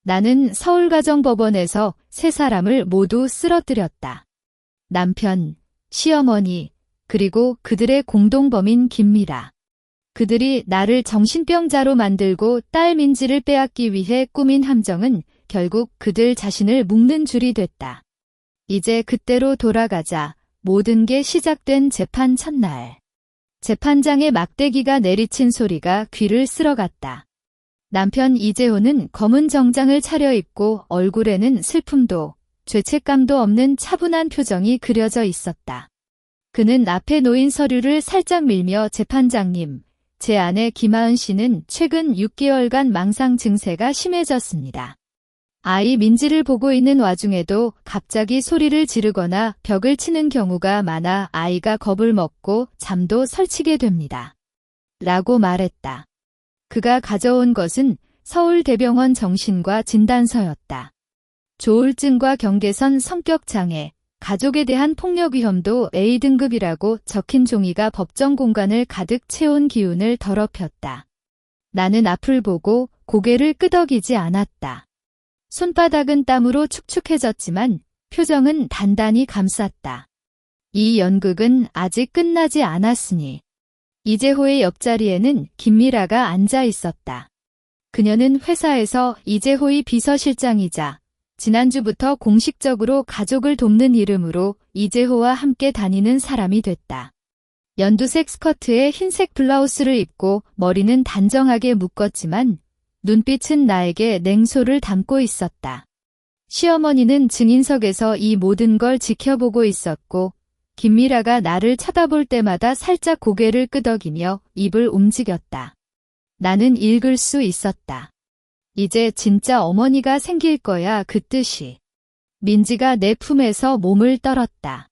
나는 서울가정법원에서 세 사람을 모두 쓰러뜨렸다. 남편, 시어머니, 그리고 그들의 공동범인 김미라. 그들이 나를 정신병자로 만들고 딸 민지를 빼앗기 위해 꾸민 함정은 결국 그들 자신을 묶는 줄이 됐다. 이제 그때로 돌아가자. 모든 게 시작된 재판 첫날. 재판장의 막대기가 내리친 소리가 귀를 쓸어갔다. 남편 이재호는 검은 정장을 차려입고 얼굴에는 슬픔도 죄책감도 없는 차분한 표정이 그려져 있었다. 그는 앞에 놓인 서류를 살짝 밀며 재판장님, 제 아내 김하은 씨는 최근 6개월간 망상 증세가 심해졌습니다. 아이 민지를 보고 있는 와중에도 갑자기 소리를 지르거나 벽을 치는 경우가 많아 아이가 겁을 먹고 잠도 설치게 됩니다. 라고 말했다. 그가 가져온 것은 서울대병원 정신과 진단서였다. 조울증과 경계선 성격장애, 가족에 대한 폭력 위험도 A등급이라고 적힌 종이가 법정 공간을 가득 채운 기운을 더럽혔다. 나는 앞을 보고 고개를 끄덕이지 않았다. 손바닥은 땀으로 축축해졌지만 표정은 단단히 감쌌다. 이 연극은 아직 끝나지 않았으니. 이재호의 옆자리에는 김미라가 앉아 있었다. 그녀는 회사에서 이재호의 비서실장이자 지난주부터 공식적으로 가족을 돕는 이름으로 이재호와 함께 다니는 사람이 됐다. 연두색 스커트에 흰색 블라우스를 입고 머리는 단정하게 묶었지만 눈빛은 나에게 냉소를 담고 있었다. 시어머니는 증인석에서 이 모든 걸 지켜보고 있었고 김미라가 나를 쳐다볼 때마다 살짝 고개를 끄덕이며 입을 움직였다. 나는 읽을 수 있었다. 이제 진짜 어머니가 생길 거야 그 뜻이. 민지가 내 품에서 몸을 떨었다.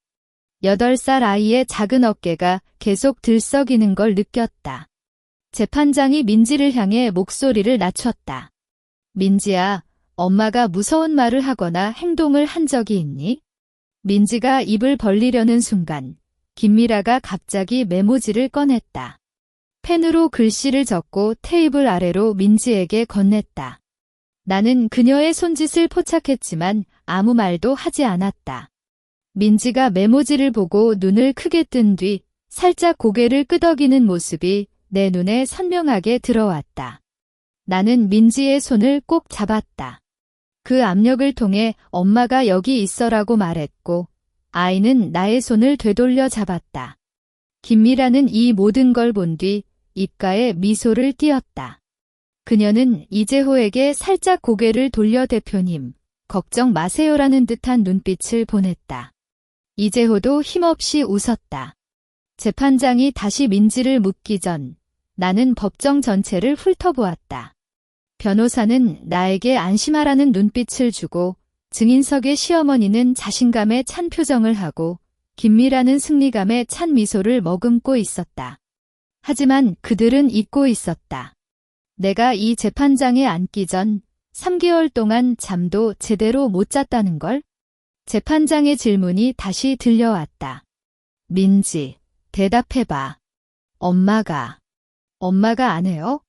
8살 아이의 작은 어깨가 계속 들썩이는 걸 느꼈다. 재판장이 민지를 향해 목소리를 낮췄다. 민지야, 엄마가 무서운 말을 하거나 행동을 한 적이 있니? 민지가 입을 벌리려는 순간 김미라가 갑자기 메모지를 꺼냈다. 펜으로 글씨를 적고 테이블 아래로 민지에게 건넸다. 나는 그녀의 손짓을 포착했지만 아무 말도 하지 않았다. 민지가 메모지를 보고 눈을 크게 뜬 뒤 살짝 고개를 끄덕이는 모습이 내 눈에 선명하게 들어왔다. 나는 민지의 손을 꼭 잡았다. 그 압력을 통해 엄마가 여기 있어라고 말했고 아이는 나의 손을 되돌려 잡았다. 김미라는 이 모든 걸 본 뒤 입가에 미소를 띄었다. 그녀는 이재호에게 살짝 고개를 돌려 대표님, 걱정 마세요라는 듯한 눈빛을 보냈다. 이재호도 힘없이 웃었다. 재판장이 다시 민지를 묻기 전 나는 법정 전체를 훑어보았다. 변호사는 나에게 안심하라는 눈빛을 주고 증인석의 시어머니는 자신감에 찬 표정을 하고 김미라는 승리감에 찬 미소를 머금고 있었다. 하지만 그들은 잊고 있었다. 내가 이 재판장에 앉기 전 3개월 동안 잠도 제대로 못 잤다는 걸? 재판장의 질문이 다시 들려왔다. 민지, 대답해봐. 엄마가 안 해요?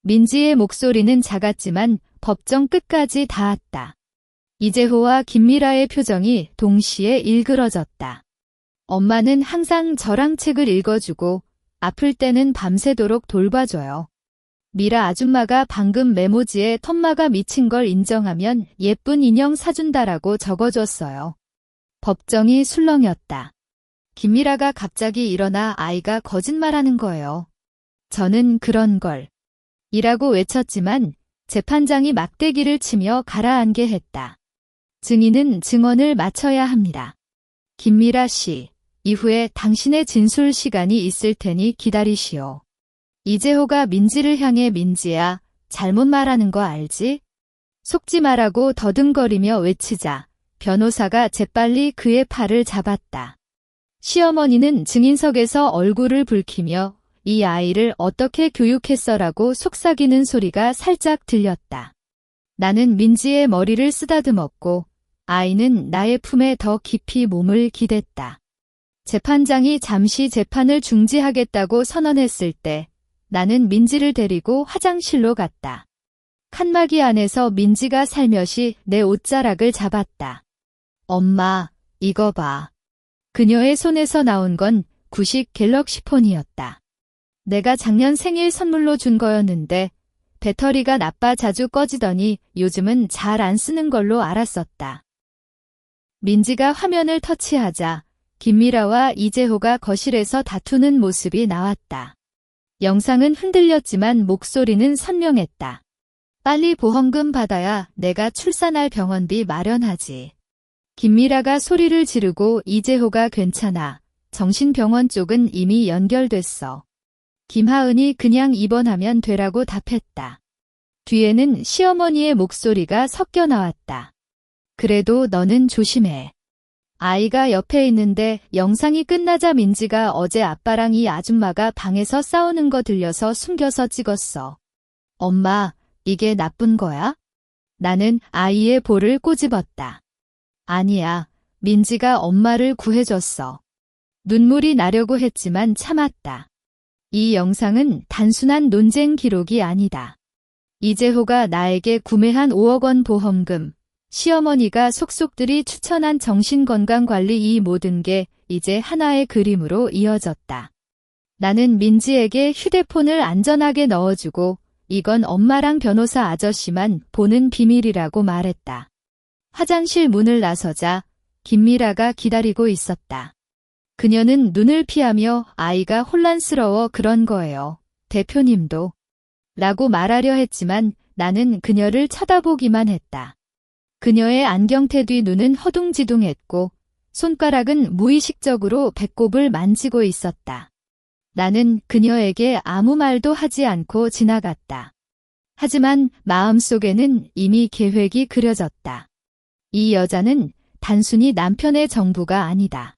민지의 목소리는 작았지만 법정 끝까지 닿았다. 이재호와 김미라의 표정이 동시에 일그러졌다. 엄마는 항상 저랑 책을 읽어주고 아플 때는 밤새도록 돌봐줘요. 미라 아줌마가 방금 메모지에 텀마가 미친 걸 인정하면 예쁜 인형 사준다라고 적어줬어요. 법정이 술렁였다. 김미라가 갑자기 일어나 아이가 거짓말하는 거예요. 저는 그런 걸 이라고 외쳤지만 재판장이 막대기를 치며 가라앉게 했다. 증인은 증언을 마쳐야 합니다. 김미라 씨, 이후에 당신의 진술 시간이 있을 테니 기다리시오. 이재호가 민지를 향해 민지야, 잘못 말하는 거 알지? 속지 말라고 더듬거리며 외치자 변호사가 재빨리 그의 팔을 잡았다. 시어머니는 증인석에서 얼굴을 붉히며 이 아이를 어떻게 교육했어라고 속삭이는 소리가 살짝 들렸다. 나는 민지의 머리를 쓰다듬었고 아이는 나의 품에 더 깊이 몸을 기댔다. 재판장이 잠시 재판을 중지하겠다고 선언했을 때 나는 민지를 데리고 화장실로 갔다. 칸막이 안에서 민지가 살며시 내 옷자락을 잡았다. 엄마, 이거 봐. 그녀의 손에서 나온 건 구식 갤럭시 폰이었다. 내가 작년 생일 선물로 준 거였는데 배터리가 나빠 자주 꺼지더니 요즘은 잘 안 쓰는 걸로 알았었다. 민지가 화면을 터치하자 김미라와 이재호가 거실에서 다투는 모습이 나왔다. 영상은 흔들렸지만 목소리는 선명했다. 빨리 보험금 받아야 내가 출산할 병원비 마련하지. 김미라가 소리를 지르고 이재호가 괜찮아. 정신병원 쪽은 이미 연결됐어. 김하은이 그냥 입원하면 되라고 답했다. 뒤에는 시어머니의 목소리가 섞여 나왔다. 그래도 너는 조심해. 아이가 옆에 있는데 영상이 끝나자 민지가 어제 아빠랑 이 아줌마가 방에서 싸우는 거 들려서 숨겨서 찍었어. 엄마, 이게 나쁜 거야? 나는 아이의 볼을 꼬집었다. 아니야, 민지가 엄마를 구해줬어. 눈물이 나려고 했지만 참았다. 이 영상은 단순한 논쟁 기록이 아니다. 이재호가 나에게 구매한 5억 원 보험금, 시어머니가 속속들이 추천한 정신건강관리 이 모든 게 이제 하나의 그림으로 이어졌다. 나는 민지에게 휴대폰을 안전하게 넣어주고 이건 엄마랑 변호사 아저씨만 보는 비밀이라고 말했다. 화장실 문을 나서자 김미라가 기다리고 있었다. 그녀는 눈을 피하며 아이가 혼란스러워 그런 거예요. 대표님도. 라고 말하려 했지만 나는 그녀를 쳐다보기만 했다. 그녀의 안경테 뒤 눈은 허둥지둥했고 손가락은 무의식적으로 배꼽을 만지고 있었다. 나는 그녀에게 아무 말도 하지 않고 지나갔다. 하지만 마음속에는 이미 계획이 그려졌다. 이 여자는 단순히 남편의 정부가 아니다.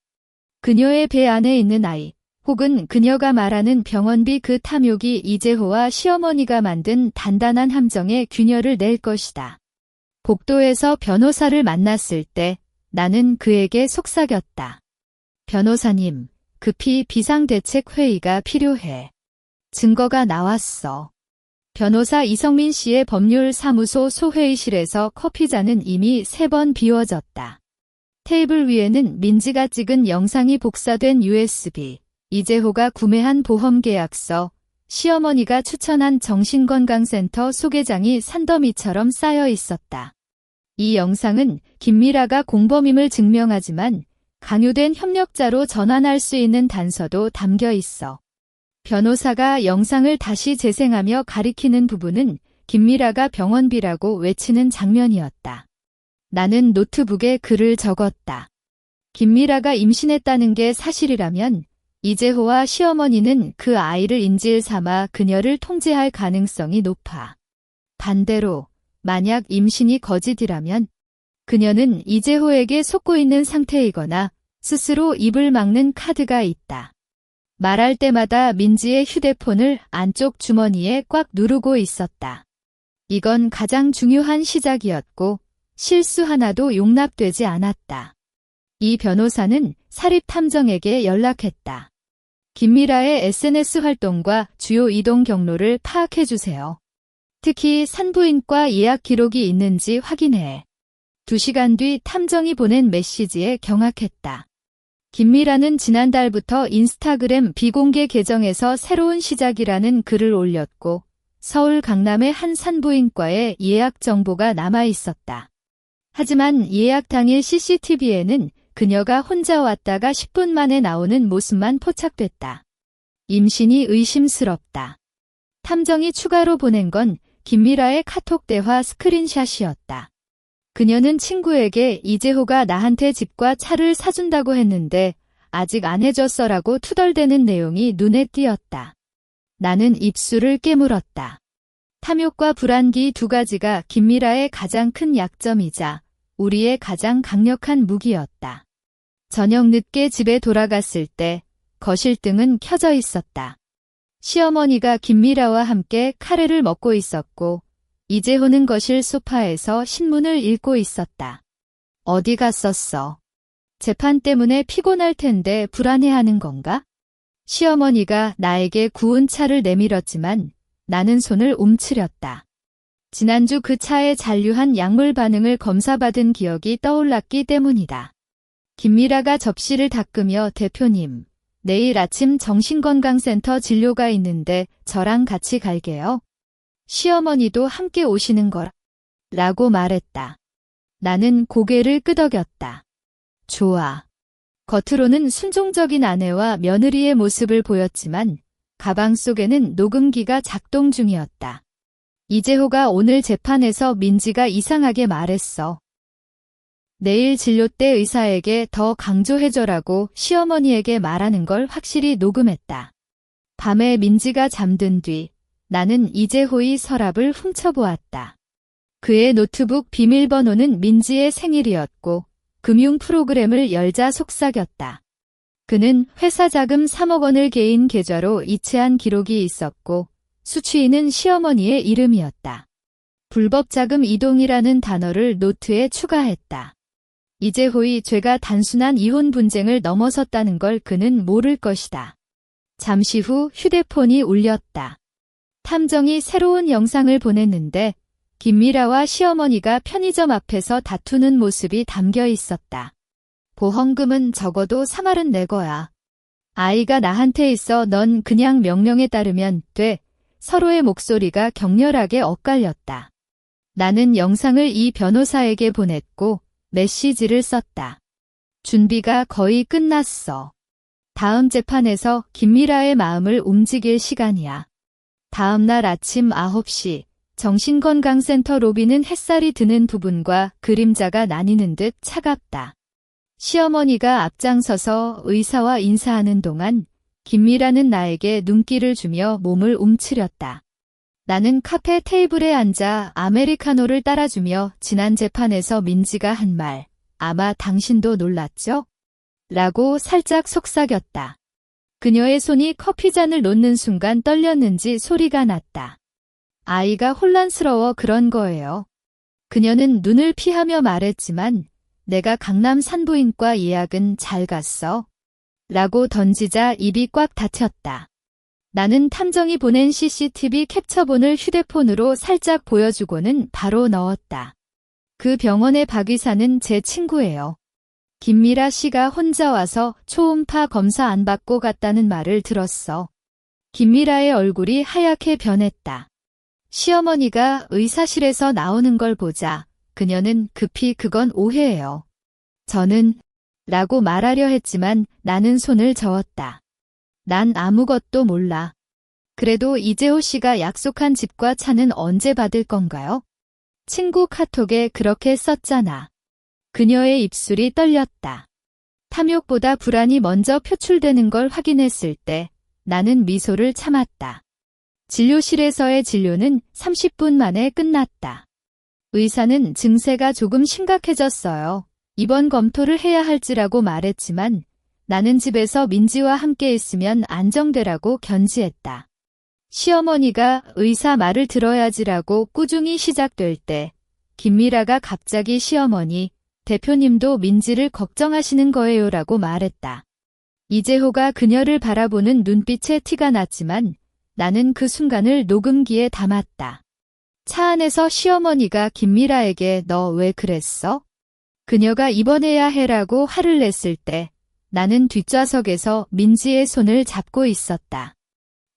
그녀의 배 안에 있는 아이, 혹은 그녀가 말하는 병원비 그 탐욕이 이재호와 시어머니가 만든 단단한 함정에 균열을 낼 것이다. 복도에서 변호사를 만났을 때 나는 그에게 속삭였다. 변호사님, 급히 비상대책회의가 필요해. 증거가 나왔어. 변호사 이성민 씨의 법률사무소 소회의실에서 커피잔은 이미 3번 비워졌다. 테이블 위에는 민지가 찍은 영상이 복사된 USB, 이재호가 구매한 보험계약서, 시어머니가 추천한 정신건강센터 소개장이 산더미처럼 쌓여 있었다. 이 영상은 김미라가 공범임을 증명하지만 강요된 협력자로 전환할 수 있는 단서도 담겨 있어. 변호사가 영상을 다시 재생하며 가리키는 부분은 김미라가 병원비라고 외치는 장면이었다. 나는 노트북에 글을 적었다. 김미라가 임신했다는 게 사실이라면 이재호와 시어머니는 그 아이를 인질 삼아 그녀를 통제할 가능성이 높아. 반대로 만약 임신이 거짓이라면 그녀는 이재호에게 속고 있는 상태이거나 스스로 입을 막는 카드가 있다. 말할 때마다 민지의 휴대폰을 안쪽 주머니에 꽉 누르고 있었다. 이건 가장 중요한 시작이었고 실수 하나도 용납되지 않았다. 이 변호사는 사립탐정에게 연락했다. 김미라의 SNS 활동과 주요 이동 경로를 파악해주세요. 특히 산부인과 예약 기록이 있는지 확인해. 2시간 뒤 탐정이 보낸 메시지에 경악했다. 김미라는 지난달부터 인스타그램 비공개 계정에서 새로운 시작이라는 글을 올렸고 서울 강남의 한 산부인과에 예약 정보가 남아 있었다. 하지만 예약 당일 CCTV에는 그녀가 혼자 왔다가 10분 만에 나오는 모습만 포착됐다. 임신이 의심스럽다. 탐정이 추가로 보낸 건 김미라의 카톡 대화 스크린샷이었다. 그녀는 친구에게 이재호가 나한테 집과 차를 사준다고 했는데 아직 안 해줬어라고 투덜대는 내용이 눈에 띄었다. 나는 입술을 깨물었다. 탐욕과 불안기 2가지가 김미라의 가장 큰 약점이자 우리의 가장 강력한 무기였다. 저녁 늦게 집에 돌아갔을 때 거실등은 켜져 있었다. 시어머니가 김미라와 함께 카레를 먹고 있었고 이재호는 거실 소파에서 신문을 읽고 있었다. 어디 갔었어? 재판 때문에 피곤할 텐데 불안해하는 건가? 시어머니가 나에게 구운 차를 내밀었지만 나는 손을 움츠렸다. 지난주 그 차에 잔류한 약물 반응을 검사받은 기억이 떠올랐기 때문이다. 김미라가 접시를 닦으며 대표님, 내일 아침 정신건강센터 진료가 있는데 저랑 같이 갈게요. 시어머니도 함께 오시는 거라. 라고 말했다. 나는 고개를 끄덕였다. 좋아. 겉으로는 순종적인 아내와 며느리의 모습을 보였지만 가방 속에는 녹음기가 작동 중이었다. 이재호가 오늘 재판에서 민지가 이상하게 말했어. 내일 진료 때 의사에게 더 강조해줘라고 시어머니에게 말하는 걸 확실히 녹음했다. 밤에 민지가 잠든 뒤 나는 이재호의 서랍을 훔쳐보았다. 그의 노트북 비밀번호는 민지의 생일이었고 금융 프로그램을 열자 속삭였다. 그는 회사 자금 3억 원을 개인 계좌로 이체한 기록이 있었고 수취인은 시어머니의 이름이었다. 불법 자금 이동이라는 단어를 노트에 추가했다. 이재호의 죄가 단순한 이혼 분쟁을 넘어섰다는 걸 그는 모를 것이다. 잠시 후 휴대폰이 울렸다. 탐정이 새로운 영상을 보냈는데 김미라와 시어머니가 편의점 앞에서 다투는 모습이 담겨 있었다. 보험금은 적어도 3할은 내 거야. 아이가 나한테 있어 넌 그냥 명령에 따르면 돼. 서로의 목소리가 격렬하게 엇갈렸다. 나는 영상을 이 변호사에게 보냈고 메시지를 썼다. 준비가 거의 끝났어. 다음 재판에서 김미라의 마음을 움직일 시간이야. 다음 날 아침 9시 정신건강센터 로비는 햇살이 드는 부분과 그림자가 나뉘는 듯 차갑다. 시어머니가 앞장서서 의사와 인사하는 동안 김미라는 나에게 눈길을 주며 몸을 움츠렸다. 나는 카페 테이블에 앉아 아메리카노를 따라주며 지난 재판에서 민지가 한 말, 아마 당신도 놀랐죠? 라고 살짝 속삭였다. 그녀의 손이 커피잔을 놓는 순간 떨렸는지 소리가 났다. 아이가 혼란스러워 그런 거예요. 그녀는 눈을 피하며 말했지만 내가 강남 산부인과 예약은 잘 갔어. 라고 던지자 입이 꽉 닫혔다. 나는 탐정이 보낸 CCTV 캡처본을 휴대폰으로 살짝 보여주고는 바로 넣었다. 그 병원의 박 의사는 제 친구예요. 김미라 씨가 혼자 와서 초음파 검사 안 받고 갔다는 말을 들었어. 김미라의 얼굴이 하얗게 변했다. 시어머니가 의사실에서 나오는 걸 보자 그녀는 급히 그건 오해예요. 저는 라고 말하려 했지만 나는 손을 저었다. 난 아무것도 몰라. 그래도 이재호 씨가 약속한 집과 차는 언제 받을 건가요? 친구 카톡에 그렇게 썼잖아. 그녀의 입술이 떨렸다. 탐욕보다 불안이 먼저 표출되는 걸 확인했을 때 나는 미소를 참았다. 진료실에서의 진료는 30분 만에 끝났다. 의사는 증세가 조금 심각해졌어요. 입원 검토를 해야 할지라고 말했지만 나는 집에서 민지와 함께 있으면 안정되라고 견지했다. 시어머니가 의사 말을 들어야지라고 꾸중이 시작될 때 김미라가 갑자기 시어머니, 대표님도 민지를 걱정하시는 거예요라고 말했다. 이재호가 그녀를 바라보는 눈빛에 티가 났지만 나는 그 순간을 녹음기에 담았다. 차 안에서 시어머니가 김미라에게 너 왜 그랬어? 그녀가 입원해야 해라고 화를 냈을 때 나는 뒷좌석에서 민지의 손을 잡고 있었다.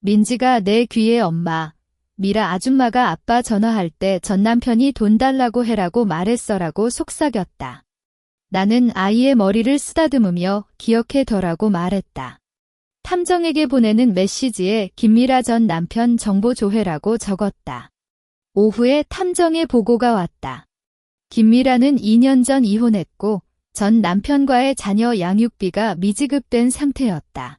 민지가 내 귀에 엄마, 미라 아줌마가 아빠 전화할 때 전 남편이 돈 달라고 해라고 말했어라고 속삭였다. 나는 아이의 머리를 쓰다듬으며 기억해둬라고 말했다. 탐정에게 보내는 메시지에 김미라 전 남편 정보 조회라고 적었다. 오후에 탐정의 보고가 왔다. 김미라는 2년 전 이혼했고 전 남편과의 자녀 양육비가 미지급된 상태였다.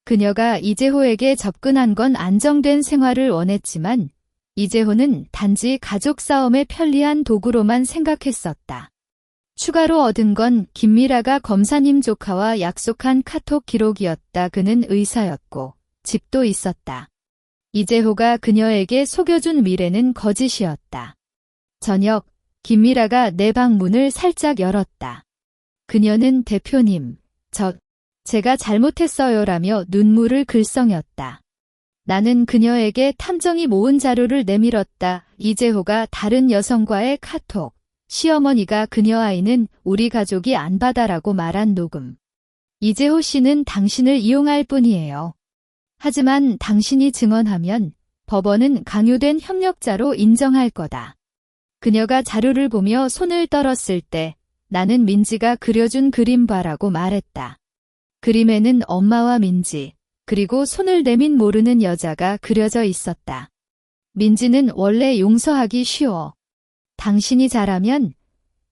그녀가 이재호에게 접근한 건 안정된 생활을 원했지만 이재호는 단지 가족 싸움의 편리한 도구로만 생각했었다. 추가로 얻은 건 김미라가 검사님 조카와 약속한 카톡 기록이었다. 그는 의사였고 집도 있었다. 이재호가 그녀에게 속여준 미래는 거짓이었다. 저녁, 김미라가 내 방 문을 살짝 열었다. 그녀는 대표님, 제가 잘못했어요라며 눈물을 글썽였다. 나는 그녀에게 탐정이 모은 자료를 내밀었다. 이재호가 다른 여성과의 카톡. 시어머니가 그녀 아이는 우리 가족이 안 받아라고 말한 녹음. 이재호 씨는 당신을 이용할 뿐이에요. 하지만 당신이 증언하면 법원은 강요된 협력자로 인정할 거다. 그녀가 자료를 보며 손을 떨었을 때 나는 민지가 그려준 그림 봐라고 말했다. 그림에는 엄마와 민지, 그리고 손을 내민 모르는 여자가 그려져 있었다. 민지는 원래 용서하기 쉬워. 당신이 잘하면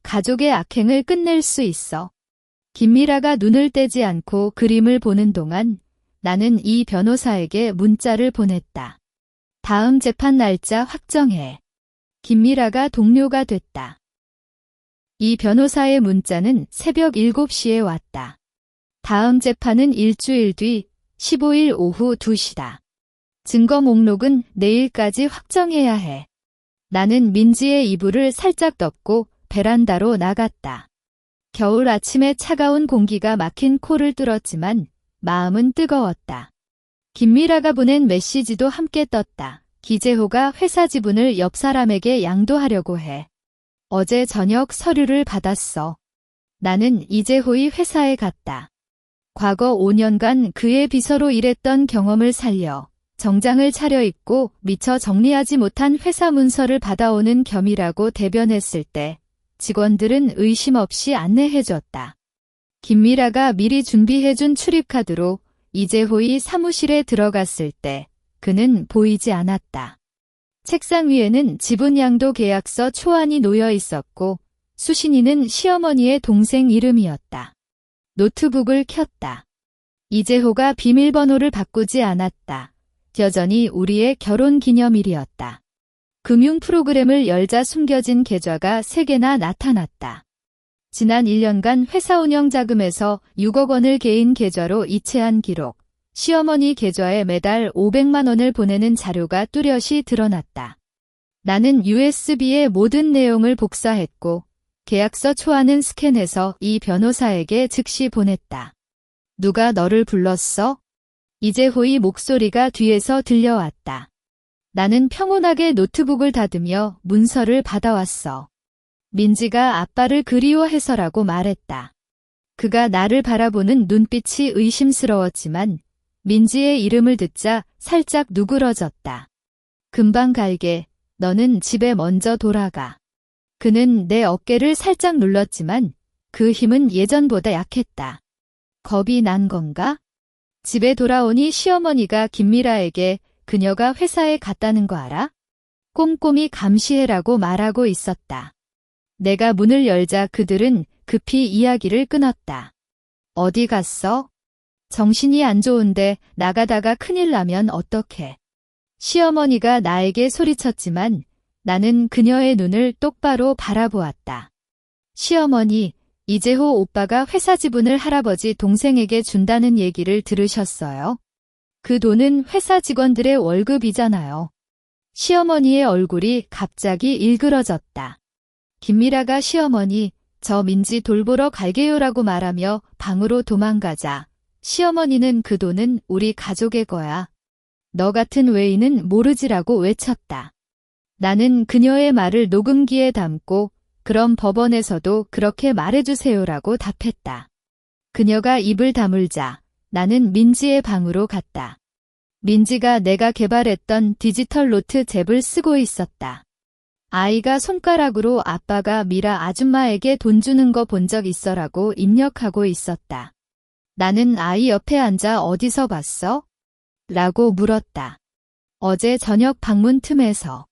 가족의 악행을 끝낼 수 있어. 김미라가 눈을 떼지 않고 그림을 보는 동안 나는 이 변호사에게 문자를 보냈다. 다음 재판 날짜 확정해. 김미라가 동료가 됐다. 이 변호사의 문자는 새벽 7시에 왔다. 다음 재판은 일주일 뒤 15일 오후 2시다. 증거 목록은 내일까지 확정해야 해. 나는 민지의 이불을 살짝 덮고 베란다로 나갔다. 겨울 아침에 차가운 공기가 막힌 코를 뚫었지만 마음은 뜨거웠다. 김미라가 보낸 메시지도 함께 떴다. 기재호가 회사 지분을 옆 사람에게 양도하려고 해. 어제 저녁 서류를 받았어. 나는 이재호의 회사에 갔다. 과거 5년간 그의 비서로 일했던 경험을 살려 정장을 차려입고 미처 정리하지 못한 회사 문서를 받아오는 겸이라고 대변했을 때 직원들은 의심 없이 안내해줬다. 김미라가 미리 준비해준 출입카드로 이재호의 사무실에 들어갔을 때 그는 보이지 않았다. 책상 위에는 지분양도 계약서 초안이 놓여 있었고 수신이는 시어머니의 동생 이름이었다. 노트북을 켰다. 이재호가 비밀번호를 바꾸지 않았다. 여전히 우리의 결혼기념일이었다. 금융 프로그램을 열자 숨겨진 계좌가 3개나 나타났다. 지난 1년간 회사 운영 자금에서 6억 원을 개인 계좌로 이체한 기록, 시어머니 계좌에 매달 500만 원을 보내는 자료가 뚜렷이 드러났다. 나는 USB의 모든 내용을 복사했고 계약서 초안은 스캔해서 이 변호사에게 즉시 보냈다. 누가 너를 불렀어? 이재호의 목소리가 뒤에서 들려왔다. 나는 평온하게 노트북을 닫으며 문서를 받아왔어. 민지가 아빠를 그리워해서라고 말했다. 그가 나를 바라보는 눈빛이 의심스러웠지만 민지의 이름을 듣자 살짝 누그러졌다. 금방 갈게. 너는 집에 먼저 돌아가. 그는 내 어깨를 살짝 눌렀지만 그 힘은 예전보다 약했다. 겁이 난 건가? 집에 돌아오니 시어머니가 김미라에게 그녀가 회사에 갔다는 거 알아? 꼼꼼히 감시해라고 말하고 있었다. 내가 문을 열자 그들은 급히 이야기를 끊었다. 어디 갔어? 정신이 안 좋은데 나가다가 큰일 나면 어떡해. 시어머니가 나에게 소리쳤지만 나는 그녀의 눈을 똑바로 바라보았다. 시어머니, 이재호 오빠가 회사 지분을 할아버지 동생에게 준다는 얘기를 들으셨어요? 그 돈은 회사 직원들의 월급이잖아요. 시어머니의 얼굴이 갑자기 일그러졌다. 김미라가 시어머니, 저 민지 돌보러 갈게요라고 말하며 방으로 도망가자. 시어머니는 그 돈은 우리 가족의 거야. 너 같은 외인은 모르지라고 외쳤다. 나는 그녀의 말을 녹음기에 담고 그럼 법원에서도 그렇게 말해주세요라고 답했다. 그녀가 입을 다물자 나는 민지의 방으로 갔다. 민지가 내가 개발했던 디지털 노트 잽을 쓰고 있었다. 아이가 손가락으로 아빠가 미라 아줌마에게 돈 주는 거 본 적 있어라고 입력하고 있었다. 나는 아이 옆에 앉아 어디서 봤어? 라고 물었다. 어제 저녁 방문 틈에서.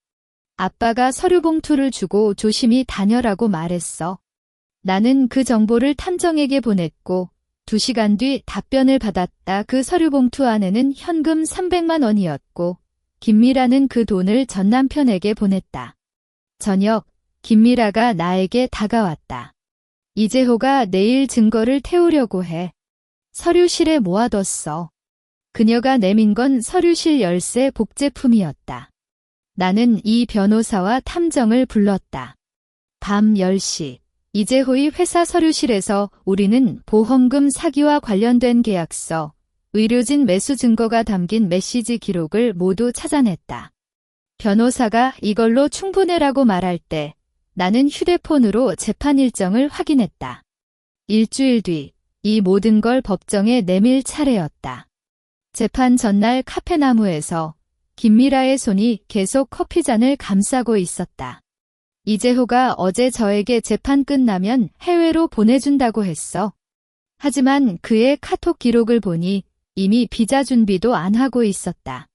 아빠가 서류 봉투를 주고 조심히 다녀라고 말했어. 나는 그 정보를 탐정에게 보냈고 2시간 뒤 답변을 받았다. 그 서류 봉투 안에는 현금 300만 원이었고 김미라는 그 돈을 전 남편에게 보냈다. 저녁, 김미라가 나에게 다가왔다. 이재호가 내일 증거를 태우려고 해. 서류실에 모아뒀어. 그녀가 내민 건 서류실 열쇠 복제품이었다. 나는 이 변호사와 탐정을 불렀다. 밤 10시, 이재호의 회사 서류실에서 우리는 보험금 사기와 관련된 계약서, 의료진 매수 증거가 담긴 메시지 기록을 모두 찾아냈다. 변호사가 이걸로 충분해라고 말할 때 나는 휴대폰으로 재판 일정을 확인했다. 일주일 뒤 이 모든 걸 법정에 내밀 차례였다. 재판 전날 카페나무에서 김미라의 손이 계속 커피잔을 감싸고 있었다. 이재호가 어제 저에게 재판 끝나면 해외로 보내준다고 했어. 하지만 그의 카톡 기록을 보니 이미 비자 준비도 안 하고 있었다.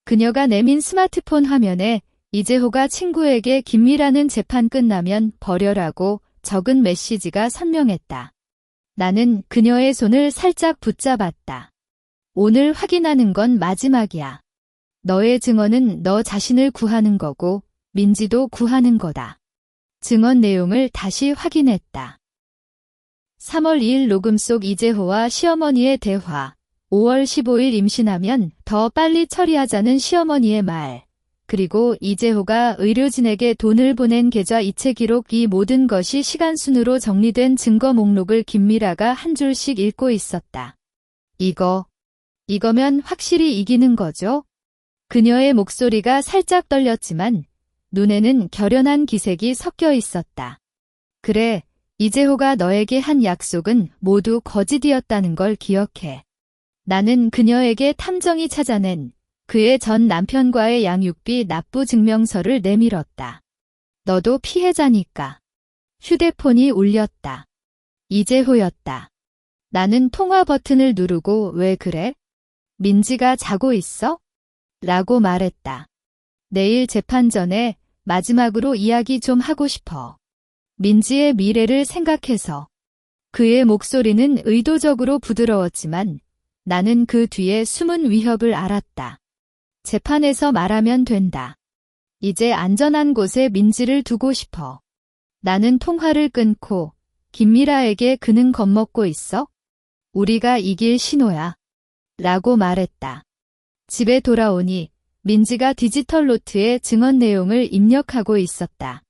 그녀가 내민 스마트폰 화면에 이재호가 친구에게 김미라는 재판 끝나면 버려라고 적은 메시지가 선명했다. 나는 그녀의 손을 살짝 붙잡았다. 오늘 확인하는 건 마지막이야. 너의 증언은 너 자신을 구하는 거고 민지도 구하는 거다. 증언 내용을 다시 확인했다. 3월 2일 녹음 속 이재호와 시어머니의 대화. 5월 15일 임신하면 더 빨리 처리하자는 시어머니의 말. 그리고 이재호가 의료진에게 돈을 보낸 계좌 이체 기록, 이 모든 것이 시간순으로 정리된 증거 목록을 김미라가 한 줄씩 읽고 있었다. 이거면 확실히 이기는 거죠? 그녀의 목소리가 살짝 떨렸지만 눈에는 결연한 기색이 섞여 있었다. 그래, 이재호가 너에게 한 약속은 모두 거짓이었다는 걸 기억해. 나는 그녀에게 탐정이 찾아낸 그의 전 남편과의 양육비 납부 증명서를 내밀었다. 너도 피해자니까. 휴대폰이 울렸다. 이재호였다. 나는 통화 버튼을 누르고 왜 그래? 민지가 자고 있어? 라고 말했다. 내일 재판 전에 마지막으로 이야기 좀 하고 싶어. 민지의 미래를 생각해서. 그의 목소리는 의도적으로 부드러웠지만 나는 그 뒤에 숨은 위협을 알았다. 재판에서 말하면 된다. 이제 안전한 곳에 민지를 두고 싶어. 나는 통화를 끊고 김미라에게 그는 겁먹고 있어? 우리가 이길 신호야. 라고 말했다. 집에 돌아오니 민지가 디지털 노트에 증언 내용을 입력하고 있었다.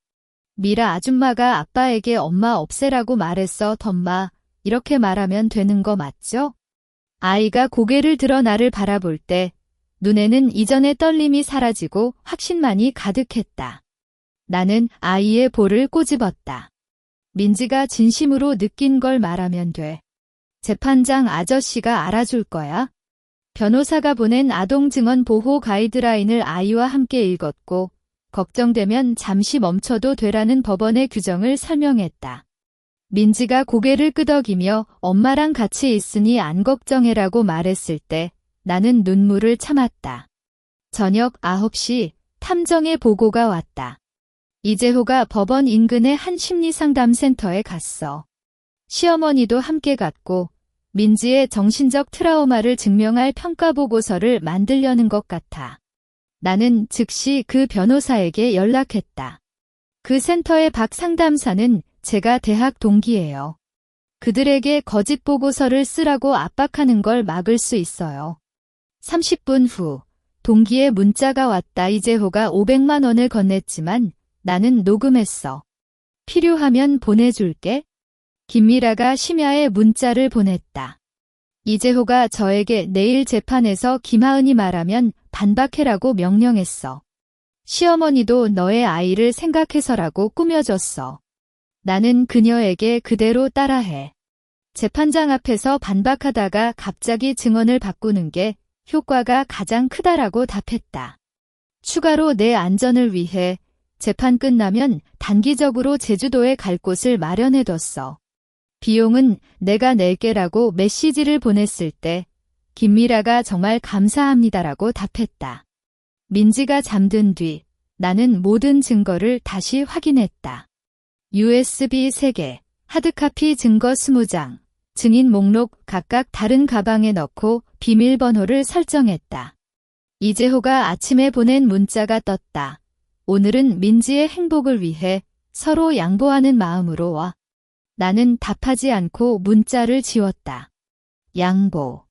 미라 아줌마가 아빠에게 엄마 없애라고 말했어. 덤마. 이렇게 말하면 되는 거 맞죠? 아이가 고개를 들어 나를 바라볼 때 눈에는 이전의 떨림이 사라지고 확신만이 가득했다. 나는 아이의 볼을 꼬집었다. 민지가 진심으로 느낀 걸 말하면 돼. 재판장 아저씨가 알아줄 거야. 변호사가 보낸 아동 증언 보호 가이드라인을 아이와 함께 읽었고 걱정되면 잠시 멈춰도 되라는 법원의 규정을 설명했다. 민지가 고개를 끄덕이며 엄마랑 같이 있으니 안 걱정해라고 말했을 때 나는 눈물을 참았다. 저녁 9시 탐정의 보고가 왔다. 이재호가 법원 인근의 한 심리상담센터에 갔어. 시어머니도 함께 갔고 민지의 정신적 트라우마를 증명할 평가보고서를 만들려는 것 같아. 나는 즉시 그 변호사에게 연락했다. 그 센터의 박 상담사는 제가 대학 동기예요. 그들에게 거짓 보고서를 쓰라고 압박하는 걸 막을 수 있어요. 30분 후 동기의 문자가 왔다. 이재호가 500만 원을 건넸지만 나는 녹음했어. 필요하면 보내줄게. 김미라가 심야에 문자를 보냈다. 이재호가 저에게 내일 재판에서 김하은이 말하면 반박해라고 명령했어. 시어머니도 너의 아이를 생각해서라고 꾸며줬어. 나는 그녀에게 그대로 따라해. 재판장 앞에서 반박하다가 갑자기 증언을 바꾸는 게 효과가 가장 크다라고 답했다. 추가로 내 안전을 위해 재판 끝나면 단기적으로 제주도에 갈 곳을 마련해뒀어. 비용은 내가 낼게라고 메시지를 보냈을 때 김미라가 정말 감사합니다라고 답했다. 민지가 잠든 뒤 나는 모든 증거를 다시 확인했다. USB 3개, 하드카피 증거 20장, 증인 목록 각각 다른 가방에 넣고 비밀번호를 설정했다. 이재호가 아침에 보낸 문자가 떴다. 오늘은 민지의 행복을 위해 서로 양보하는 마음으로 와. 나는 답하지 않고 문자를 지웠다. 양보.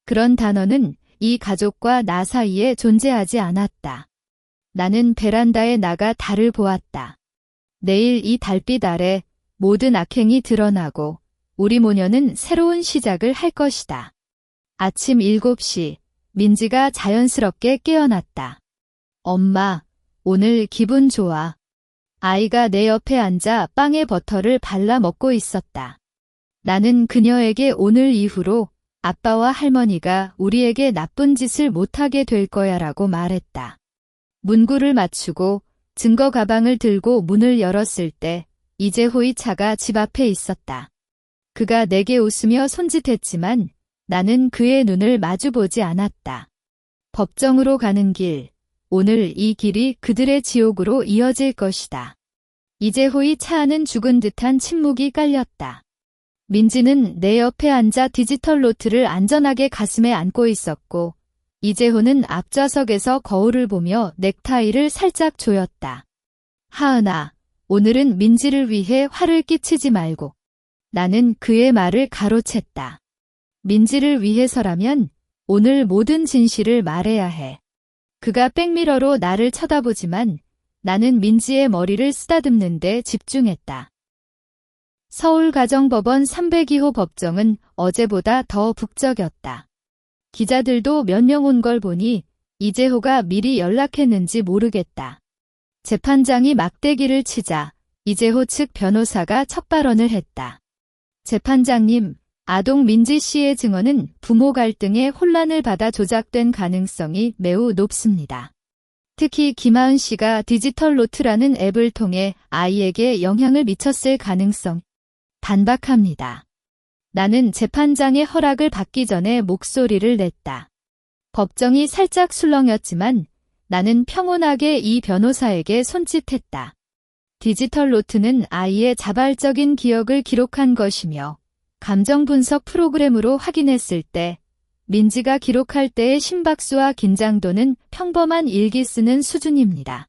그런 단어는 이 가족과 나 사이에 존재하지 않았다. 나는 베란다에 나가 달을 보았다. 내일 이 달빛 아래 모든 악행이 드러나고 우리 모녀는 새로운 시작을 할 것이다. 아침 7시, 민지가 자연스럽게 깨어났다. 엄마, 오늘 기분 좋아. 아이가 내 옆에 앉아 빵에 버터를 발라 먹고 있었다. 나는 그녀에게 오늘 이후로 아빠와 할머니가 우리에게 나쁜 짓을 못하게 될 거야라고 말했다. 문구를 맞추고 증거 가방을 들고 문을 열었을 때 이재호의 차가 집 앞에 있었다. 그가 내게 웃으며 손짓했지만 나는 그의 눈을 마주보지 않았다. 법정으로 가는 길, 오늘 이 길이 그들의 지옥으로 이어질 것이다. 이재호의 차 안은 죽은 듯한 침묵이 깔렸다. 민지는 내 옆에 앉아 디지털 노트를 안전하게 가슴에 안고 있었고 이재호는 앞좌석에서 거울을 보며 넥타이를 살짝 조였다. 하은아, 오늘은 민지를 위해 화를 끼치지 말고. 나는 그의 말을 가로챘다. 민지를 위해서라면 오늘 모든 진실을 말해야 해. 그가 백미러로 나를 쳐다보지만 나는 민지의 머리를 쓰다듬는 데 집중했다. 서울가정법원 302호 법정은 어제보다 더 북적였다. 기자들도 몇 명 온 걸 보니 이재호가 미리 연락했는지 모르겠다. 재판장이 막대기를 치자 이재호 측 변호사가 첫 발언을 했다. 재판장님, 아동 민지 씨의 증언은 부모 갈등에 혼란을 받아 조작된 가능성이 매우 높습니다. 특히 김하은 씨가 디지털 노트라는 앱을 통해 아이에게 영향을 미쳤을 가능성 반박합니다. 나는 재판장의 허락을 받기 전에 목소리를 냈다. 법정이 살짝 술렁였지만 나는 평온하게 이 변호사에게 손짓했다. 디지털 노트는 아이의 자발적인 기억을 기록한 것이며 감정 분석 프로그램으로 확인했을 때 민지가 기록할 때의 심박수와 긴장도는 평범한 일기 쓰는 수준입니다.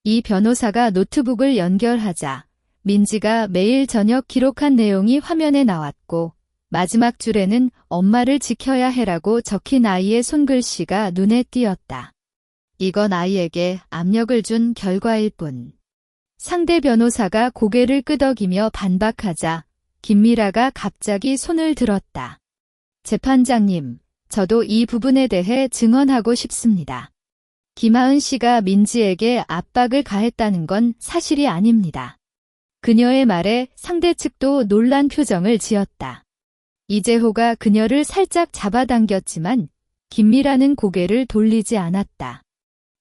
이 변호사가 노트북을 연결하자 민지가 매일 저녁 기록한 내용이 화면에 나왔고 마지막 줄에는 엄마를 지켜야 해라고 적힌 아이의 손글씨가 눈에 띄었다. 이건 아이에게 압력을 준 결과일 뿐. 상대 변호사가 고개를 끄덕이며 반박하자 김미라가 갑자기 손을 들었다. 재판장님, 저도 이 부분에 대해 증언하고 싶습니다. 김하은 씨가 민지에게 압박을 가했다는 건 사실이 아닙니다. 그녀의 말에 상대 측도 놀란 표정을 지었다. 이재호가 그녀를 살짝 잡아당겼지만 김미라는 고개를 돌리지 않았다.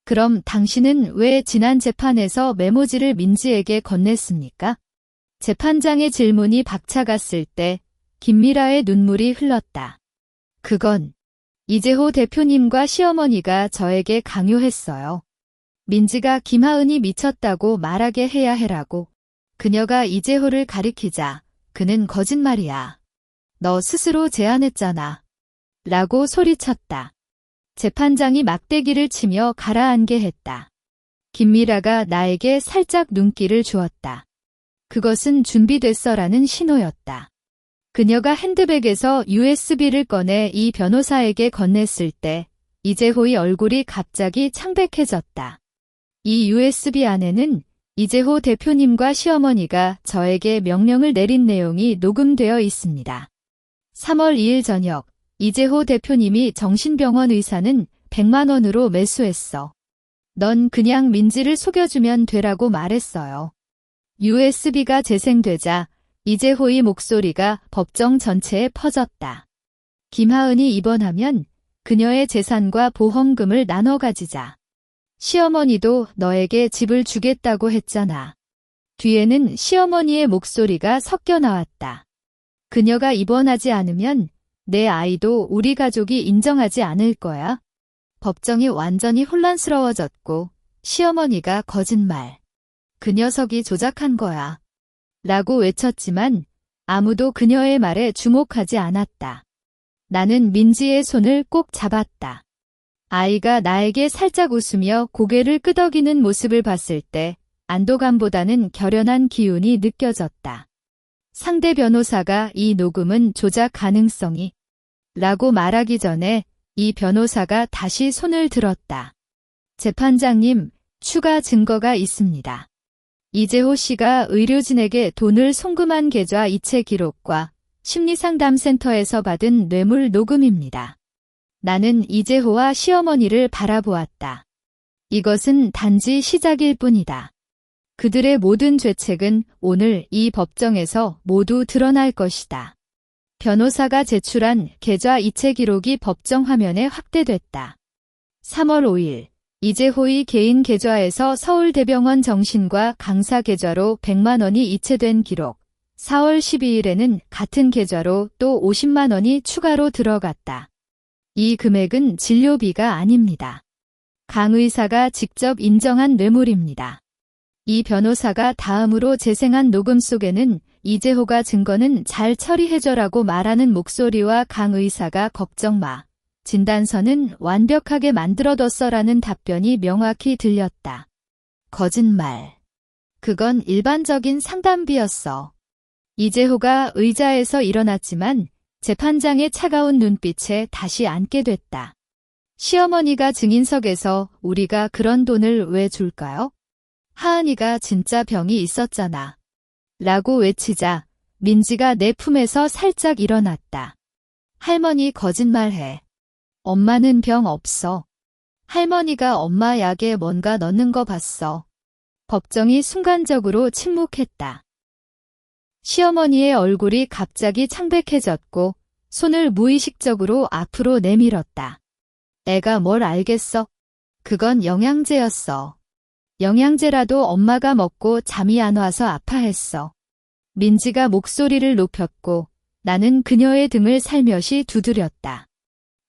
그럼 당신은 왜 지난 재판에서 메모지를 민지에게 건넸습니까? 재판장의 질문이 박차갔을 때 김미라의 눈물이 흘렀다. 그건 이재호 대표님과 시어머니가 저에게 강요했어요. 민지가 김하은이 미쳤다고 말하게 해야 해라고. 그녀가 이재호를 가리키자 그는 거짓말이야. 너 스스로 제안했잖아. 라고 소리쳤다. 재판장이 막대기를 치며 가라앉게 했다. 김미라가 나에게 살짝 눈길을 주었다. 그것은 준비됐어라는 신호였다. 그녀가 핸드백에서 USB를 꺼내 이 변호사에게 건넸을 때 이재호의 얼굴이 갑자기 창백해졌다. 이 USB 안에는 이재호 대표님과 시어머니가 저에게 명령을 내린 내용이 녹음되어 있습니다. 3월 2일 저녁 이재호 대표님이 정신병원 의사는 100만 원으로 매수했어. 넌 그냥 민지를 속여주면 되라고 말했어요. USB가 재생되자 이재호의 목소리가 법정 전체에 퍼졌다. 김하은이 입원하면 그녀의 재산과 보험금을 나눠 가지자. 시어머니도 너에게 집을 주겠다고 했잖아. 뒤에는 시어머니의 목소리가 섞여 나왔다. 그녀가 입원하지 않으면 내 아이도 우리 가족이 인정하지 않을 거야. 법정이 완전히 혼란스러워졌고 시어머니가 거짓말. 그 녀석이 조작한 거야. 라고 외쳤지만 아무도 그녀의 말에 주목하지 않았다. 나는 민지의 손을 꼭 잡았다. 아이가 나에게 살짝 웃으며 고개를 끄덕이는 모습을 봤을 때 안도감보다는 결연한 기운이 느껴졌다. 상대 변호사가 이 녹음은 조작 가능성이 라고 말하기 전에 이 변호사가 다시 손을 들었다. 재판장님, 추가 증거가 있습니다. 이재호 씨가 의료진에게 돈을 송금한 계좌 이체 기록과 심리상담센터에서 받은 뇌물 녹음입니다. 나는 이재호와 시어머니를 바라보았다. 이것은 단지 시작일 뿐이다. 그들의 모든 죄책은 오늘 이 법정에서 모두 드러날 것이다. 변호사가 제출한 계좌 이체 기록이 법정 화면에 확대됐다. 3월 5일 이재호의 개인 계좌에서 서울대병원 정신과 강사 계좌로 100만 원이 이체된 기록. 4월 12일에는 같은 계좌로 또 50만 원이 추가로 들어갔다. 이 금액은 진료비가 아닙니다. 강 의사가 직접 인정한 뇌물입니다. 이 변호사가 다음으로 재생한 녹음 속에는 이재호가 증거는 잘 처리해줘라고 말하는 목소리와 강 의사가 걱정 마. 진단서는 완벽하게 만들어뒀어라는 답변이 명확히 들렸다. 거짓말. 그건 일반적인 상담비였어. 이재호가 의자에서 일어났지만 재판장의 차가운 눈빛에 다시 앉게 됐다. 시어머니가 증인석에서 우리가 그런 돈을 왜 줄까요? 하은이가 진짜 병이 있었잖아. 라고 외치자 민지가 내 품에서 살짝 일어났다. 할머니 거짓말해. 엄마는 병 없어. 할머니가 엄마 약에 뭔가 넣는 거 봤어. 법정이 순간적으로 침묵했다. 시어머니의 얼굴이 갑자기 창백해졌고 손을 무의식적으로 앞으로 내밀었다. 애가 뭘 알겠어? 그건 영양제였어. 영양제라도 엄마가 먹고 잠이 안 와서 아파했어. 민지가 목소리를 높였고 나는 그녀의 등을 살며시 두드렸다.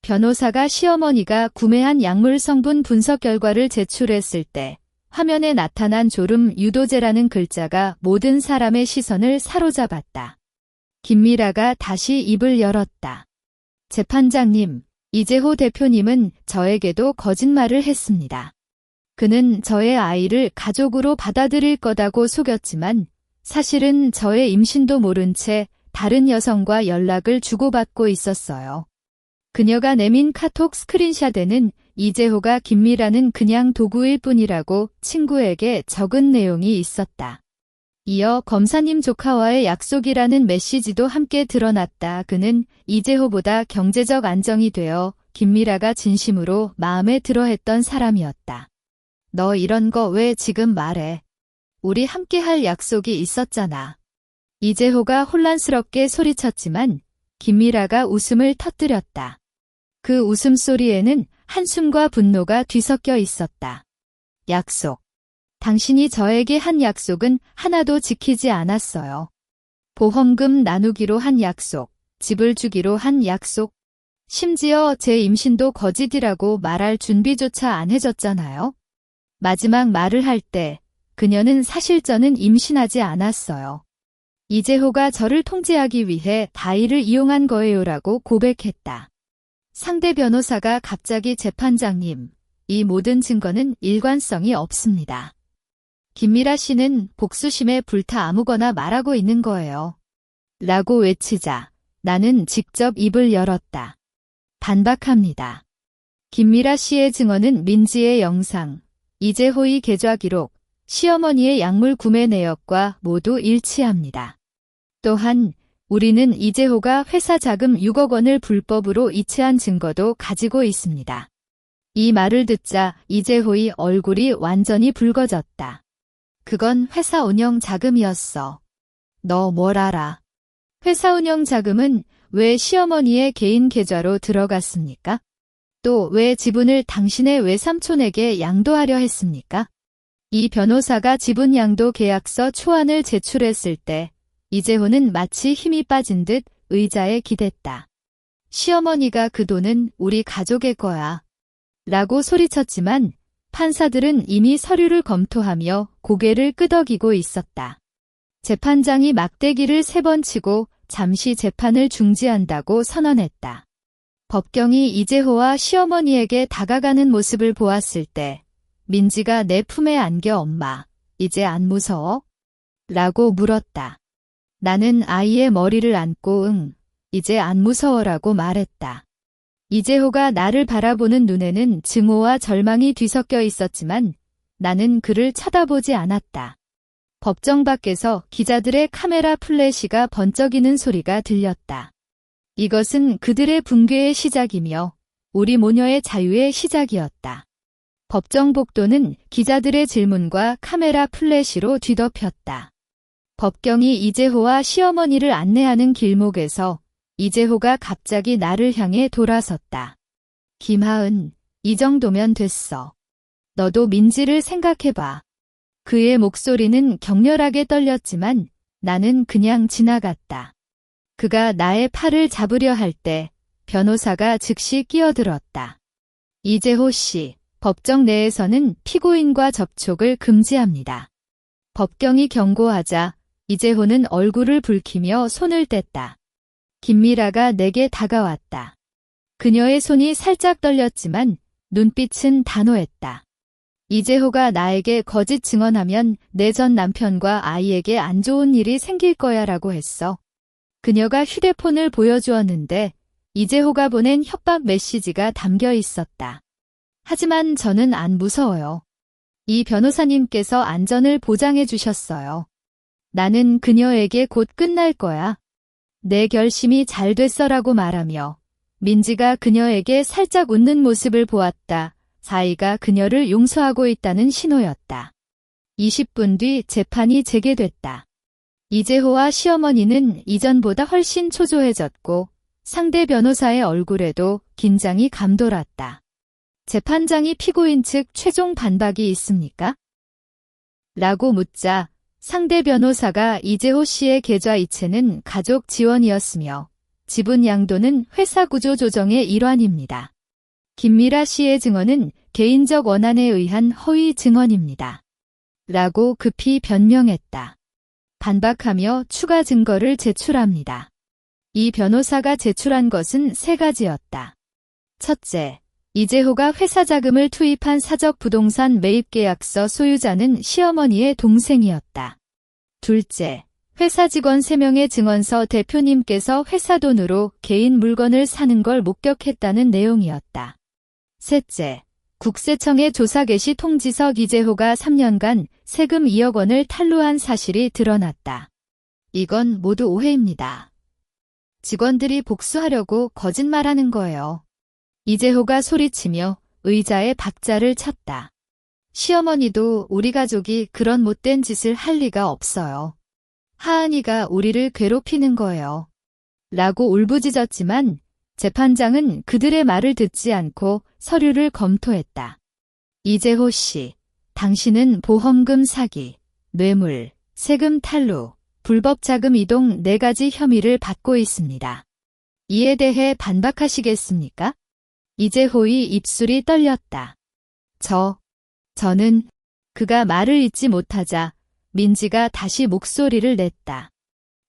변호사가 시어머니가 구매한 약물 성분 분석 결과를 제출했을 때 화면에 나타난 졸음 유도제라는 글자가 모든 사람의 시선을 사로잡았다. 김미라가 다시 입을 열었다. 재판장님, 이재호 대표님은 저에게도 거짓말을 했습니다. 그는 저의 아이를 가족으로 받아들일 거다고 속였지만 사실은 저의 임신도 모른 채 다른 여성과 연락을 주고받고 있었어요. 그녀가 내민 카톡 스크린샷에는 이재호가 김미라는 그냥 도구일 뿐이라고 친구에게 적은 내용이 있었다. 이어 검사님 조카와의 약속이라는 메시지도 함께 드러났다. 그는 이재호보다 경제적 안정이 되어 김미라가 진심으로 마음에 들어했던 사람이었다. 너 이런 거 왜 지금 말해? 우리 함께 할 약속이 있었잖아. 이재호가 혼란스럽게 소리쳤지만 김미라가 웃음을 터뜨렸다. 그 웃음소리에는 한숨과 분노가 뒤섞여 있었다. 약속. 당신이 저에게 한 약속은 하나도 지키지 않았어요. 보험금 나누기로 한 약속, 집을 주기로 한 약속, 심지어 제 임신도 거짓이라고 말할 준비조차 안 해줬잖아요. 마지막 말을 할 때 그녀는 사실 저는 임신하지 않았어요. 이재호가 저를 통제하기 위해 다이를 이용한 거예요라고 고백했다. 상대 변호사가 갑자기 재판장님, 이 모든 증거는 일관성이 없습니다. 김미라 씨는 복수심에 불타 아무거나 말하고 있는 거예요. 라고 외치자 나는 직접 입을 열었다. 반박합니다. 김미라 씨의 증언은 민지의 영상, 이재호의 계좌 기록, 시어머니의 약물 구매 내역과 모두 일치합니다. 또한 우리는 이재호가 회사 자금 6억 원을 불법으로 이체한 증거도 가지고 있습니다. 이 말을 듣자 이재호의 얼굴이 완전히 붉어졌다. 그건 회사 운영 자금이었어. 너 뭘 알아? 회사 운영 자금은 왜 시어머니의 개인 계좌로 들어갔습니까? 또 왜 지분을 당신의 외삼촌에게 양도하려 했습니까? 이 변호사가 지분 양도 계약서 초안을 제출했을 때 이재호는 마치 힘이 빠진 듯 의자에 기댔다. 시어머니가 그 돈은 우리 가족의 거야. 라고 소리쳤지만 판사들은 이미 서류를 검토하며 고개를 끄덕이고 있었다. 재판장이 막대기를 3번 치고 잠시 재판을 중지한다고 선언했다. 법경이 이재호와 시어머니에게 다가가는 모습을 보았을 때 민지가 내 품에 안겨 엄마, 이제 안 무서워? 라고 물었다. 나는 아이의 머리를 안고 이제 안 무서워라고 말했다. 이재호가 나를 바라보는 눈에는 증오와 절망이 뒤섞여 있었지만 나는 그를 쳐다보지 않았다. 법정 밖에서 기자들의 카메라 플래시가 번쩍이는 소리가 들렸다. 이것은 그들의 붕괴의 시작이며 우리 모녀의 자유의 시작이었다. 법정 복도는 기자들의 질문과 카메라 플래시로 뒤덮였다. 법경이 이재호와 시어머니를 안내하는 길목에서 이재호가 갑자기 나를 향해 돌아섰다. 김하은, 이 정도면 됐어. 너도 민지를 생각해봐. 그의 목소리는 격렬하게 떨렸지만 나는 그냥 지나갔다. 그가 나의 팔을 잡으려 할 때 변호사가 즉시 끼어들었다. 이재호 씨, 법정 내에서는 피고인과 접촉을 금지합니다. 법경이 경고하자 이재호는 얼굴을 붉히며 손을 뗐다. 김미라가 내게 다가왔다. 그녀의 손이 살짝 떨렸지만 눈빛은 단호했다. 이재호가 나에게 거짓 증언하면 내 전 남편과 아이에게 안 좋은 일이 생길 거야 라고 했어. 그녀가 휴대폰을 보여주었는데 이재호가 보낸 협박 메시지가 담겨 있었다. 하지만 저는 안 무서워요. 이 변호사님께서 안전을 보장해 주셨어요. 나는 그녀에게 곧 끝날 거야. 내 결심이 잘 됐어라고 말하며 민지가 그녀에게 살짝 웃는 모습을 보았다. 사이가 그녀를 용서하고 있다는 신호였다. 20분 뒤 재판이 재개됐다. 이재호와 시어머니는 이전보다 훨씬 초조해졌고 상대 변호사의 얼굴에도 긴장이 감돌았다. 재판장이 피고인 측 최종 반박이 있습니까? 라고 묻자 상대 변호사가 이재호 씨의 계좌 이체는 가족 지원이었으며 지분 양도는 회사 구조 조정의 일환입니다. 김미라 씨의 증언은 개인적 원한에 의한 허위 증언입니다. 라고 급히 변명했다. 반박하며 추가 증거를 제출합니다. 이 변호사가 제출한 것은 3가지였다. 첫째, 이재호가 회사 자금을 투입한 사적 부동산 매입계약서 소유자는 시어머니의 동생이었다. 둘째, 회사 직원 3명의 증언서 대표님께서 회사 돈으로 개인 물건을 사는 걸 목격했다는 내용이었다. 셋째, 국세청의 조사 개시 통지석 이재호가 3년간 세금 2억 원을 탈루한 사실이 드러났다. 이건 모두 오해입니다. 직원들이 복수하려고 거짓말하는 거예요. 이재호가 소리치며 의자에 박자를 쳤다. 시어머니도 우리 가족이 그런 못된 짓을 할 리가 없어요. 하은이가 우리를 괴롭히는 거예요. 라고 울부짖었지만 재판장은 그들의 말을 듣지 않고 서류를 검토했다. 이재호 씨, 당신은 보험금 사기, 뇌물, 세금 탈루, 불법 자금 이동 4가지 혐의를 받고 있습니다. 이에 대해 반박하시겠습니까? 이재호의 입술이 떨렸다. 저는 그가 말을 잇지 못하자 민지가 다시 목소리를 냈다.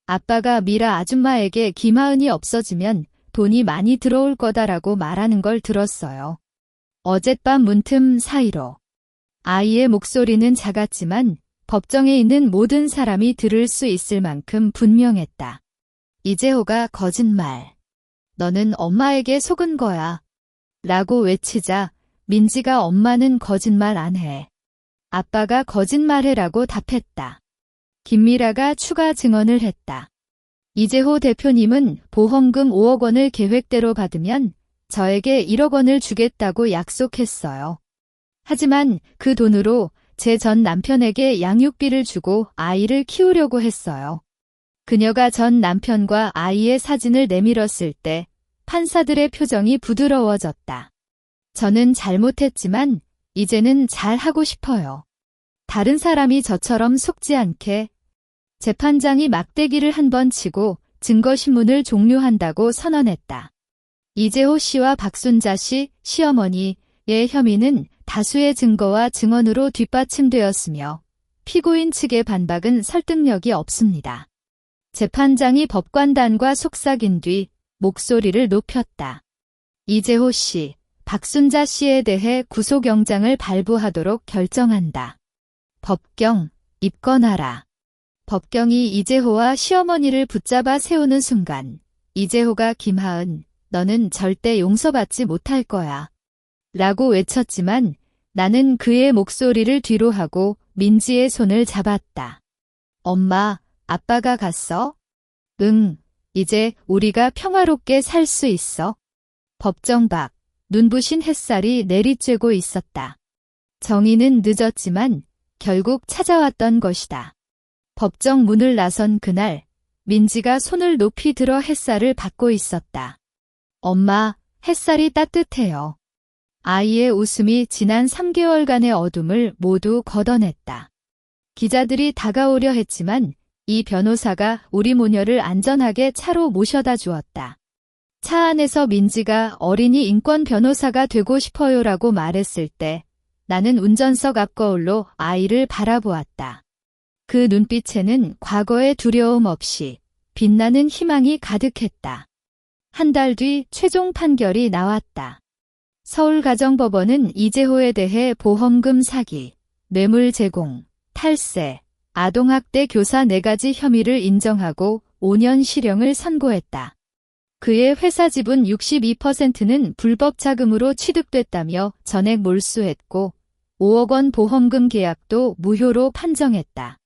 아빠가 미라 아줌마에게 김하은이 없어지면 돈이 많이 들어올 거다라고 말하는 걸 들었어요. 어젯밤 문틈 사이로. 아이의 목소리는 작았지만 법정에 있는 모든 사람이 들을 수 있을 만큼 분명했다. 이재호가 거짓말. 너는 엄마에게 속은 거야. 라고 외치자 민지가 엄마는 거짓말 안 해. 아빠가 거짓말해라고 답했다. 김미라가 추가 증언을 했다. 이재호 대표님은 보험금 5억 원을 계획대로 받으면 저에게 1억 원을 주겠다고 약속했어요. 하지만 그 돈으로 제 전 남편에게 양육비를 주고 아이를 키우려고 했어요. 그녀가 전 남편과 아이의 사진을 내밀었을 때 판사들의 표정이 부드러워졌다. 저는 잘못했지만 이제는 잘하고 싶어요. 다른 사람이 저처럼 속지 않게. 재판장이 막대기를 한 번 치고 증거신문을 종료한다고 선언했다. 이재호 씨와 박순자 씨, 시어머니의 혐의는 다수의 증거와 증언으로 뒷받침되었으며 피고인 측의 반박은 설득력이 없습니다. 재판장이 법관단과 속삭인 뒤 목소리를 높였다. 이재호 씨, 박순자 씨에 대해 구속영장을 발부하도록 결정한다. 법경, 입건하라. 법경이 이재호와 시어머니를 붙잡아 세우는 순간 이재호가 김하은, 너는 절대 용서받지 못할 거야. 라고 외쳤지만 나는 그의 목소리를 뒤로 하고 민지의 손을 잡았다. 엄마, 아빠가 갔어? 응, 이제 우리가 평화롭게 살 수 있어. 법정 밖, 눈부신 햇살이 내리쬐고 있었다. 정의는 늦었지만 결국 찾아왔던 것이다. 법정 문을 나선 그날, 민지가 손을 높이 들어 햇살을 받고 있었다. 엄마, 햇살이 따뜻해요. 아이의 웃음이 지난 3개월간의 어둠을 모두 걷어냈다. 기자들이 다가오려 했지만 이 변호사가 우리 모녀를 안전하게 차로 모셔다 주었다. 차 안에서 민지가 어린이 인권 변호사가 되고 싶어요라고 말했을 때 나는 운전석 앞 거울로 아이를 바라보았다. 그 눈빛에는 과거의 두려움 없이 빛나는 희망이 가득했다. 한 달 뒤 최종 판결이 나왔다. 서울가정법원은 이재호에 대해 보험금 사기, 뇌물 제공, 탈세, 아동학대 교사 4가지 혐의를 인정하고 5년 실형을 선고했다. 그의 회사 지분 62%는 불법 자금으로 취득됐다며 전액 몰수했고 5억 원 보험금 계약도 무효로 판정했다.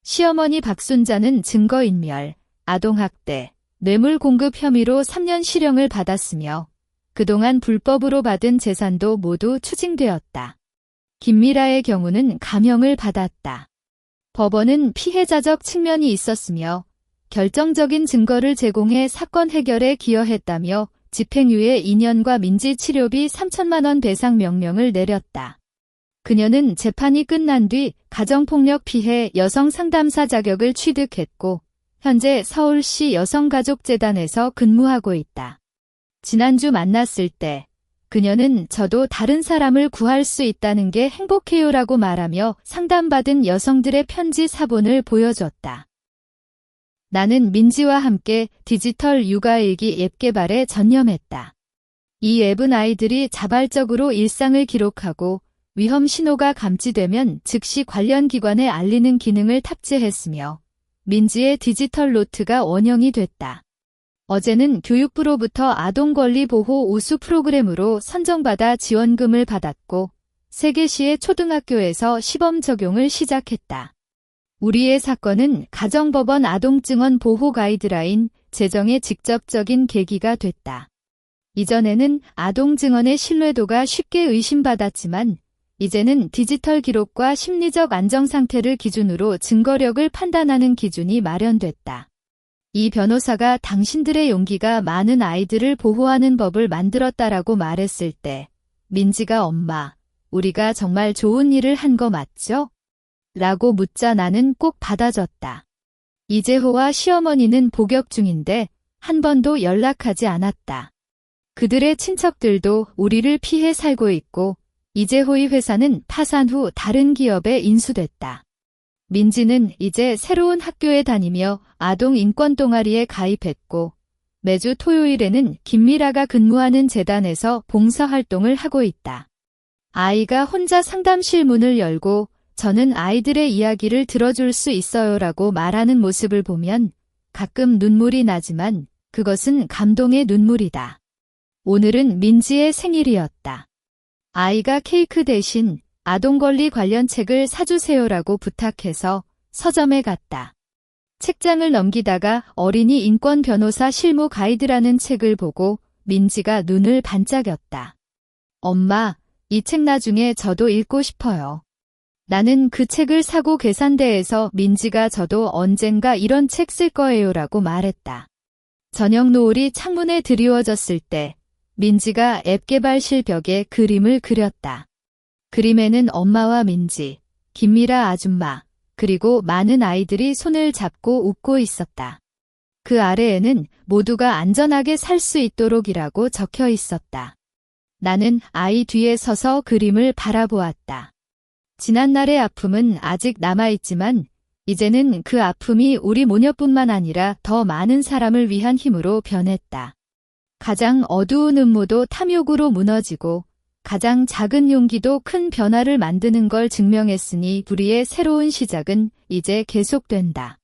시어머니 박순자는 증거인멸, 아동학대, 뇌물 공급 혐의로 3년 실형을 받았으며 그동안 불법으로 받은 재산도 모두 추징되었다. 김미라의 경우는 감형을 받았다. 법원은 피해자적 측면이 있었으며 결정적인 증거를 제공해 사건 해결에 기여했다며 집행유예 2년과 민지치료비 3천만 원 배상 명령을 내렸다. 그녀는 재판이 끝난 뒤 가정폭력 피해 여성 상담사 자격을 취득했고 현재 서울시 여성가족재단에서 근무하고 있다. 지난주 만났을 때 그녀는 저도 다른 사람을 구할 수 있다는 게 행복해요라고 말하며 상담받은 여성들의 편지 사본을 보여줬다. 나는 민지와 함께 디지털 육아일기 앱 개발에 전념했다. 이 앱은 아이들이 자발적으로 일상을 기록하고 위험 신호가 감지되면 즉시 관련 기관에 알리는 기능을 탑재했으며 민지의 디지털 노트가 원형이 됐다. 어제는 교육부로부터 아동권리 보호 우수 프로그램으로 선정받아 지원금을 받았고 3개시의 초등학교에서 시범 적용을 시작했다. 우리의 사건은 가정법원 아동증언 보호 가이드라인 제정의 직접적인 계기가 됐다. 이전에는 아동증언의 신뢰도가 쉽게 의심받았지만 이제는 디지털 기록과 심리적 안정 상태를 기준으로 증거력을 판단하는 기준이 마련됐다. 이 변호사가 당신들의 용기가 많은 아이들을 보호하는 법을 만들었다라고 말했을 때 민지가 엄마, 우리가 정말 좋은 일을 한 거 맞죠? 라고 묻자 나는 꼭 받아줬다. 이재호와 시어머니는 복역 중인데 한 번도 연락하지 않았다. 그들의 친척들도 우리를 피해 살고 있고 이재호의 회사는 파산 후 다른 기업에 인수됐다. 민지는 이제 새로운 학교에 다니며 아동 인권 동아리에 가입했고 매주 토요일에는 김미라가 근무하는 재단에서 봉사활동을 하고 있다. 아이가 혼자 상담실 문을 열고 저는 아이들의 이야기를 들어줄 수 있어요라고 말하는 모습을 보면 가끔 눈물이 나지만 그것은 감동의 눈물이다. 오늘은 민지의 생일이었다. 아이가 케이크 대신 아동권리 관련 책을 사주세요라고 부탁해서 서점에 갔다. 책장을 넘기다가 어린이 인권 변호사 실무 가이드라는 책을 보고 민지가 눈을 반짝였다. 엄마, 이 책 나중에 저도 읽고 싶어요. 나는 그 책을 사고 계산대에서 민지가 저도 언젠가 이런 책 쓸 거예요라고 말했다. 저녁 노을이 창문에 드리워졌을 때 민지가 앱 개발실 벽에 그림을 그렸다. 그림에는 엄마와 민지, 김미라 아줌마, 그리고 많은 아이들이 손을 잡고 웃고 있었다. 그 아래에는 모두가 안전하게 살 수 있도록이라고 적혀 있었다. 나는 아이 뒤에 서서 그림을 바라보았다. 지난날의 아픔은 아직 남아있지만 이제는 그 아픔이 우리 모녀뿐만 아니라 더 많은 사람을 위한 힘으로 변했다. 가장 어두운 음모도 탐욕으로 무너지고 가장 작은 용기도 큰 변화를 만드는 걸 증명했으니 우리의 새로운 시작은 이제 계속된다.